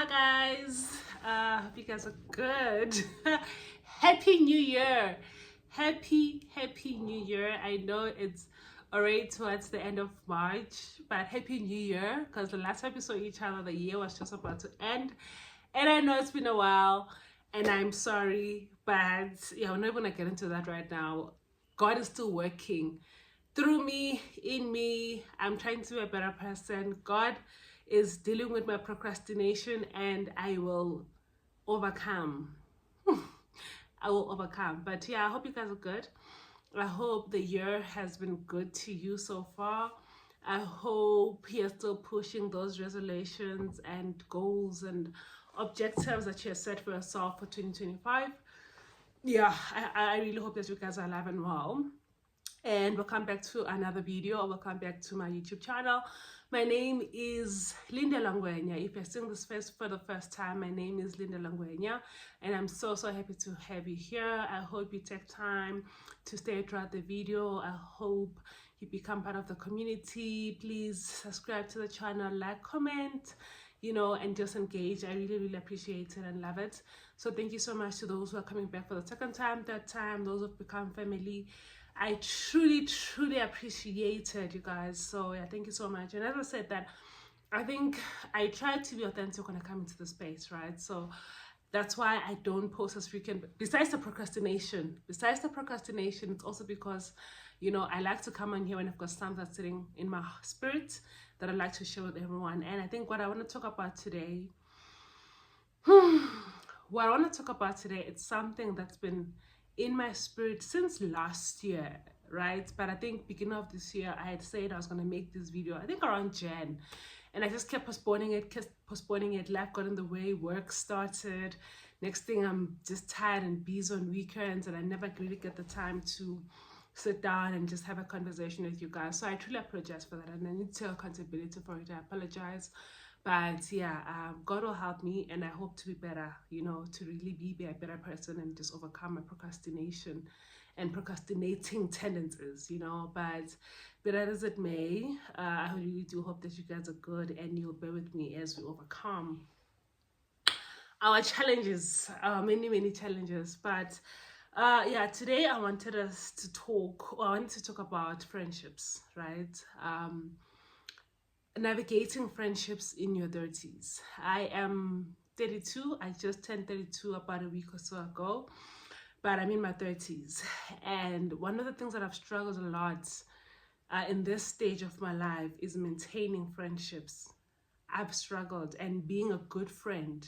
Hi guys, hope you guys are good. Happy New Year! Happy New Year. I know it's already towards the end of March, but Happy New Year, because the last time we saw each other, the year was just about to end. And I know it's been a while, and I'm sorry, but yeah, we're not gonna get into that right now. God is still working through me, in me. I'm trying to be a better person. God is dealing with my procrastination, and I will overcome. I will overcome. But yeah, I hope you guys are good. I hope the year has been good to you so far. I hope you're still pushing those resolutions and goals and objectives that you have set for yourself for 2025. Yeah, I really hope that you guys are alive and well. And welcome back to another video. Welcome back to my YouTube channel. My name is Linda Langwenya. If you're seeing this for the first time, my name is Linda Langwenya, and I'm so happy to have you here. I hope you take time to stay throughout the video. I hope you become part of the community. Please subscribe to the channel, like, comment, and just engage. I really appreciate it and love it. So thank you so much to those who are coming back for the second time, third time, those who've become family. I truly appreciate it, you guys. So yeah, thank you so much. And as I said that, I think I try to be authentic when I come into the space, right? So that's why I don't post as frequent. Besides the procrastination, it's also because, I like to come on here when I've got something that's sitting in my spirit that I'd like to share with everyone. And I think what I want to talk about today, it's something that's been in my spirit since last year, right? But I think beginning of this year, I had said I was going to make this video, I think around Jan, and I just kept postponing it. Life got in the way, work started. Next thing, I'm just tired and busy on weekends, and I never really get the time to sit down and just have a conversation with you guys. So I truly apologize for that, and I need to take accountability for it. I apologize. But yeah, God will help me, and I hope to be better, to really be a better person and just overcome my procrastination and procrastinating tendencies, but as it may, I really do hope that you guys are good and you'll bear with me as we overcome our challenges, many challenges. But yeah, today I wanted to talk about friendships, right? Navigating friendships in your 30s. I am 32. I just turned 32 about a week or so ago, but I'm in my 30s. And one of the things that I've struggled a lot in this stage of my life is maintaining friendships. I've struggled, and being a good friend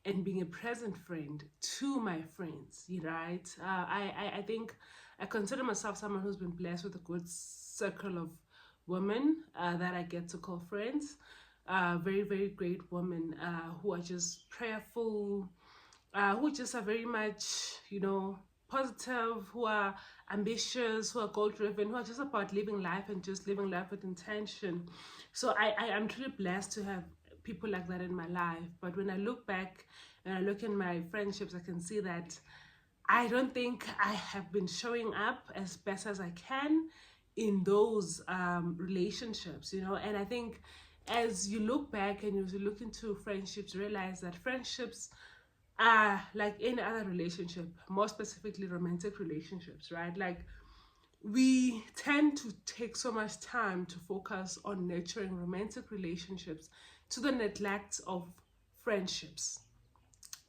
and being a present friend to my friends, right? I think I consider myself someone who's been blessed with a good circle of women that I get to call friends. Very great women who are just prayerful, who just are very much, positive, who are ambitious, who are goal driven, who are just about living life and just living life with intention. So I am truly blessed to have people like that in my life. But when I look back and I look in my friendships, I can see that I don't think I have been showing up as best as I can in those relationships, and I think as you look back and as you look into friendships, realize that friendships are like any other relationship, more specifically romantic relationships, right? Like, we tend to take so much time to focus on nurturing romantic relationships to the neglect of friendships.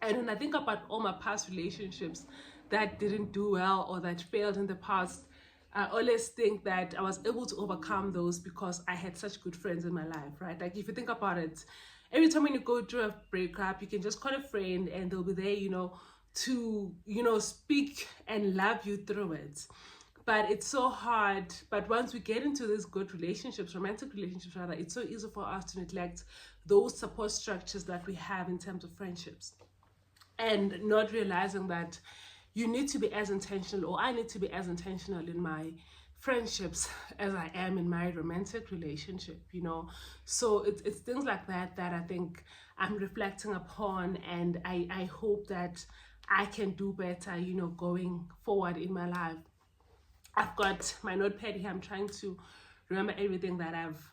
And when I think about all my past relationships that didn't do well or that failed in the past, I always think that I was able to overcome those because I had such good friends in my life, right? Like, if you think about it, every time when you go through a breakup, you can just call a friend and they'll be there, to, speak and love you through it. But it's so hard. But once we get into these good relationships, romantic relationships rather, it's so easy for us to neglect those support structures that we have in terms of friendships, and not realizing that you need to be as intentional, or I need to be as intentional in my friendships as I am in my romantic relationship, So it's things like that I think I'm reflecting upon, and I hope that I can do better, going forward in my life. I've got my notepad here. I'm trying to remember everything that I've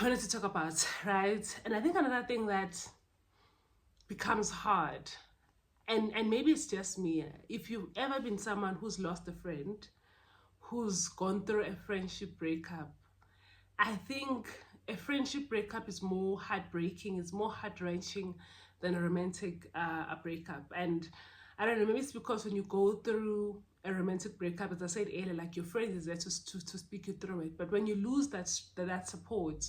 wanted to talk about, right? And I think another thing that becomes hard. And maybe it's just me. If you've ever been someone who's lost a friend, who's gone through a friendship breakup, I think a friendship breakup is more heartbreaking, it's more heart-wrenching than a romantic breakup. And I don't know, maybe it's because when you go through a romantic breakup, as I said earlier, like your friend is there to speak you through it. But when you lose that support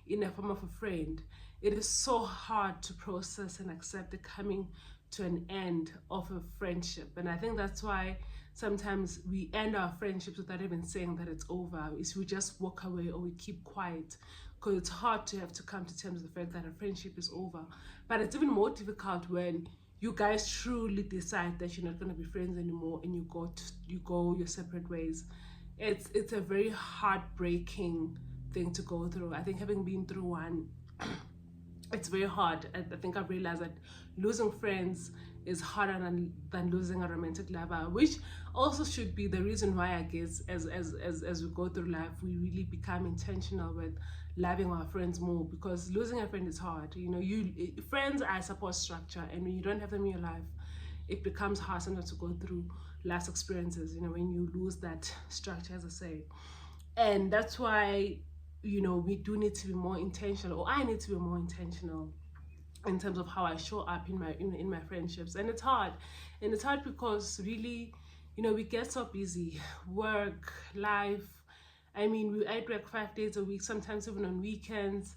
in a form of a friend, it is so hard to process and accept the coming to an end of a friendship. And I think that's why sometimes we end our friendships without even saying that it's over. Is we just walk away or we keep quiet, because it's hard to have to come to terms with the fact that a friendship is over. But it's even more difficult when you guys truly decide that you're not going to be friends anymore and you go your separate ways. It's a very heartbreaking thing to go through. I think having been through one, it's very hard. I think I've realized that losing friends is harder than losing a romantic lover, which also should be the reason why, I guess, as we go through life, we really become intentional with loving our friends more, because losing a friend is hard. Friends are a support structure, and when you don't have them in your life, it becomes hard sometimes to go through life's experiences, when you lose that structure, as I say. And that's why we do need to be more intentional, or I need to be more intentional in terms of how I show up in my friendships. And it's hard because really, we get so busy, work, life. I mean, we at work 5 days a week, sometimes even on weekends,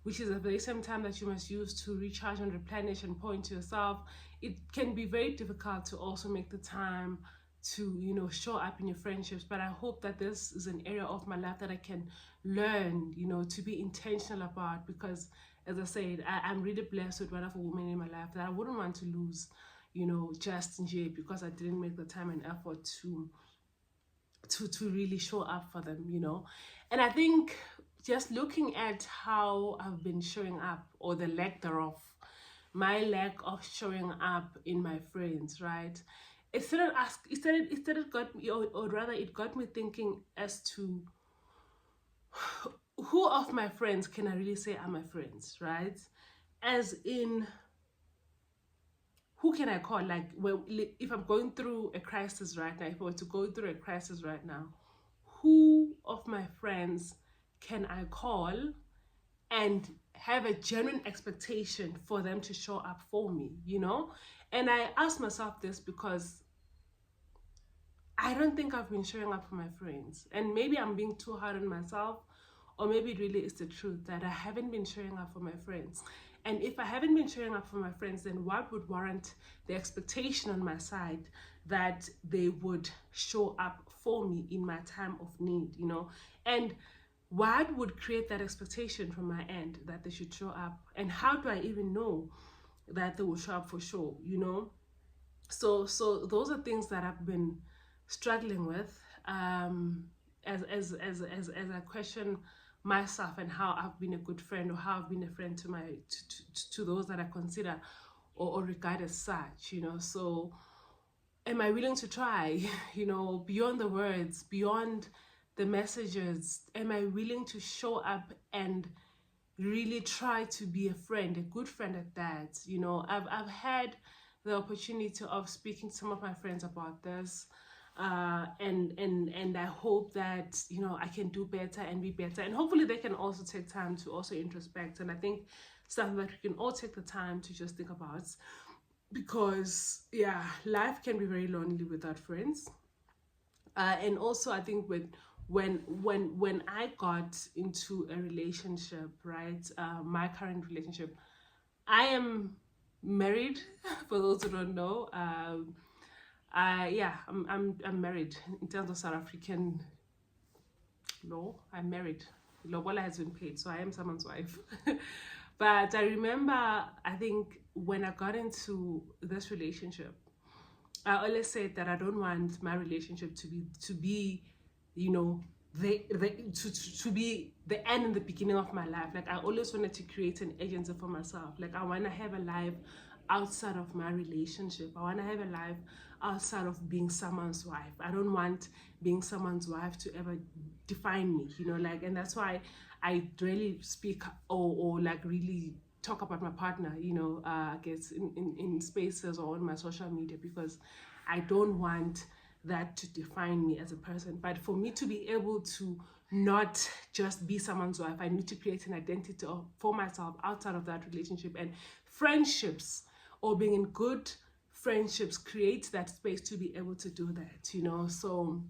which is at the same time that you must use to recharge and replenish and pour into yourself. It can be very difficult to also make the time to show up in your friendships. But I hope that this is an area of my life that I can learn to be intentional about, because as I said, I'm really blessed with wonderful women in my life that I wouldn't want to lose just because I didn't make the time and effort to really show up for them. And I think just looking at how I've been showing up, or the lack thereof, my lack of showing up in my friends, right? It got me, or rather it got me thinking as to who of my friends can I really say are my friends, right? As in, who can I call? Like, well, if I'm going through a crisis right now, if I were to go through a crisis right now, who of my friends can I call and have a genuine expectation for them to show up for me, And I ask myself this because I don't think I've been showing up for my friends. And maybe I'm being too hard on myself, or maybe it really is the truth that I haven't been showing up for my friends. And if I haven't been showing up for my friends, then what would warrant the expectation on my side that they would show up for me in my time of need, And what would create that expectation from my end that they should show up? And how do I even know that they will show up for sure, So those are things that I've been struggling with as I question myself and how I've been a good friend, or how I've been a friend to those that I consider or regard as such, So am I willing to try, beyond the words, beyond the messages? Am I willing to show up and really try to be a friend, a good friend at that? I've had the opportunity of speaking to some of my friends about this, and I hope that I can do better and be better, and hopefully they can also take time to also introspect. And I think something that we can all take the time to just think about, because life can be very lonely without friends. And also I think when I got into a relationship, right, my current relationship, I am married. For those who don't know, I'm married. In terms of South African law, I'm married. Lobola has been paid, so I am someone's wife. But I remember, I think when I got into this relationship, I always said that I don't want my relationship to be to be the end and the beginning of my life. Like, I always wanted to create an agency for myself. Like, I want to have a life outside of my relationship. I want to have a life outside of being someone's wife. I don't want being someone's wife to ever define me, and that's why I really speak or like really talk about my partner, you know, I guess in spaces or on my social media, because I don't want that to define me as a person. But for me to be able to not just be someone's wife, I need to create an identity for myself outside of that relationship. And friendships, or being in good friendships, creates that space to be able to do that, you know. So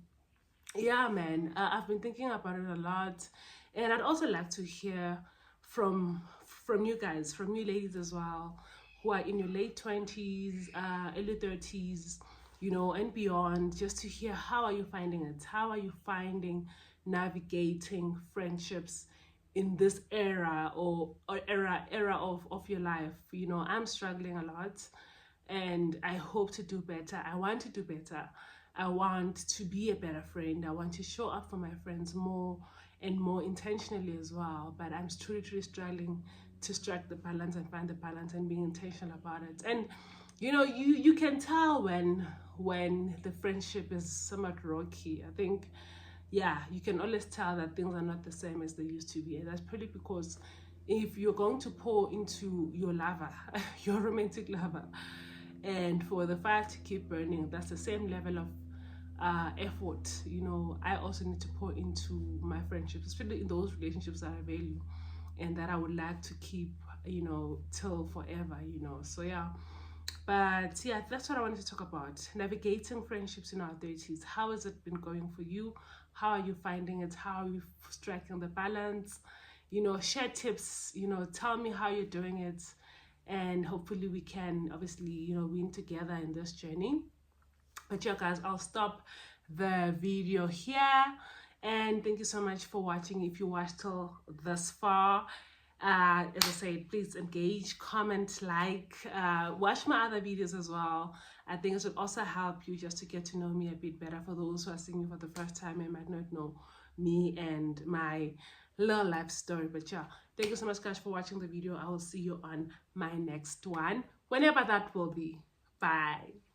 yeah, man, I've been thinking about it a lot, and I'd also like to hear from you guys, from you ladies as well, who are in your late 20s, early 30s, you know, and beyond, just to hear how are you finding it? How are you finding navigating friendships in this era, or era of your life? You know, I'm struggling a lot, and I hope to do better. I want to do better. I want to be a better friend. I want to show up for my friends more and more intentionally as well. But I'm truly struggling to strike the balance and find the balance and being intentional about it. And you know, you can tell when the friendship is somewhat rocky. I think, yeah, you can always tell that things are not the same as they used to be. And that's probably because if you're going to pour into your lover, your romantic lover, and for the fire to keep burning, that's the same level of effort, you know, I also need to pour into my friendships, especially in those relationships that I value and that I would like to keep, you know, till forever, you know. So yeah, but yeah, that's what I wanted to talk about: navigating friendships in our 30s. How has it been going for you? How are you finding it? How are you striking the balance? You know, share tips, you know, tell me how you're doing it, and hopefully we can obviously, you know, win together in this journey. But yeah, guys, I'll stop the video here, and thank you so much for watching. If you watched till this far, as I said, please engage, comment, like, watch my other videos as well. I think it would also help you just to get to know me a bit better. For those who are seeing me for the first time and might not know me and my little life story. But yeah, thank you so much, guys, for watching the video. I will see you on my next one, whenever that will be. Bye.